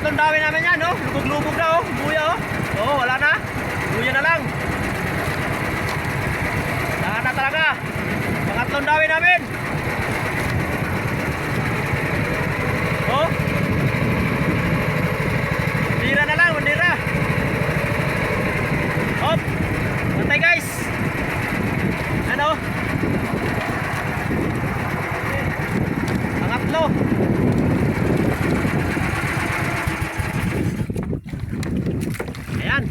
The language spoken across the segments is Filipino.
Pangatlong dami namin yan, oh. Lubog-lubog na, oh. Buya, oh. Oh, wala na. Buya na lang. Wala na talaga. Pangatlong dami namin. Oh. Bandira na lang, bandira. Hop. Bantay guys. Ano? Pangatlo. Ayan.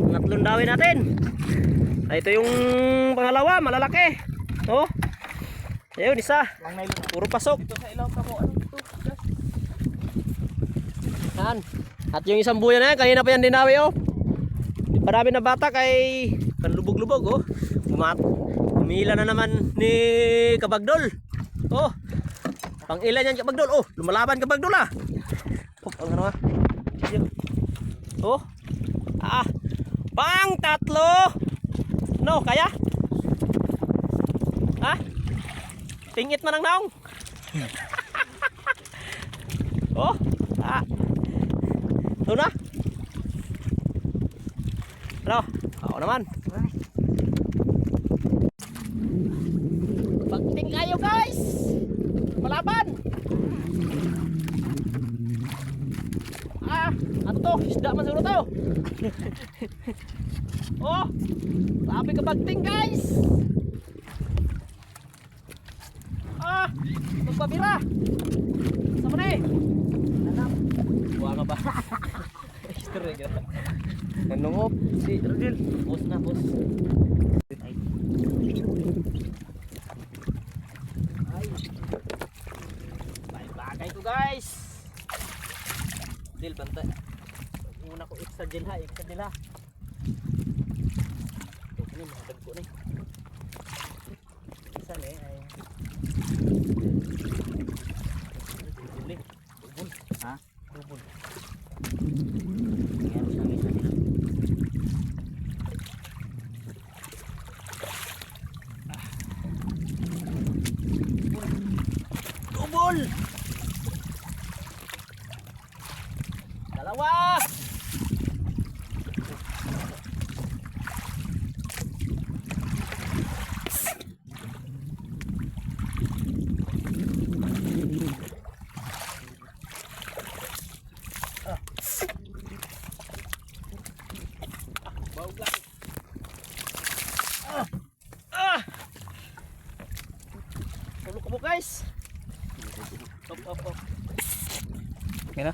Pangatlong dawin natin. Ito yung pangalawa, malalaki. Oh. Ayun, isa. Puro pasok. Dito sa ilaw ka mo. Ano ito? Yan. At yung isang buya na yan, kanina pa yan dinawi, oh. Marami na bata kay panlubog-lubog, oh. Umila na naman ni Kabagdol. Oh. Pang ilan yan Kabagdol, oh. Lumalaban Kabagdol, ah. Oh, ang ano, ah. Oh. Ah. Pang tatlo. No, kaya? Ha? Tingit man ang naong. Oh. Ah. Ito na. Ano? Ako naman. Pagting kayo guys. Malaban. Ah, ano to? Isda man siguro to. Oh, sabi ka pagting guys. Ah, magpabira. Sama na eh. Buwa ka ba? History ka. Nanungop si Rodil. Boss na, boss. Ay. Bagay ko guys. Dil, bantay. Muna ko iksa dil ha, iksa dil ha. Ito na, mga dagko na. Isa na eh, ay. Dubol. Ha? Dubol. Ayan, isa na, isa na. Dubol! Dalawa! Tulog mo guys. Op. Okay na.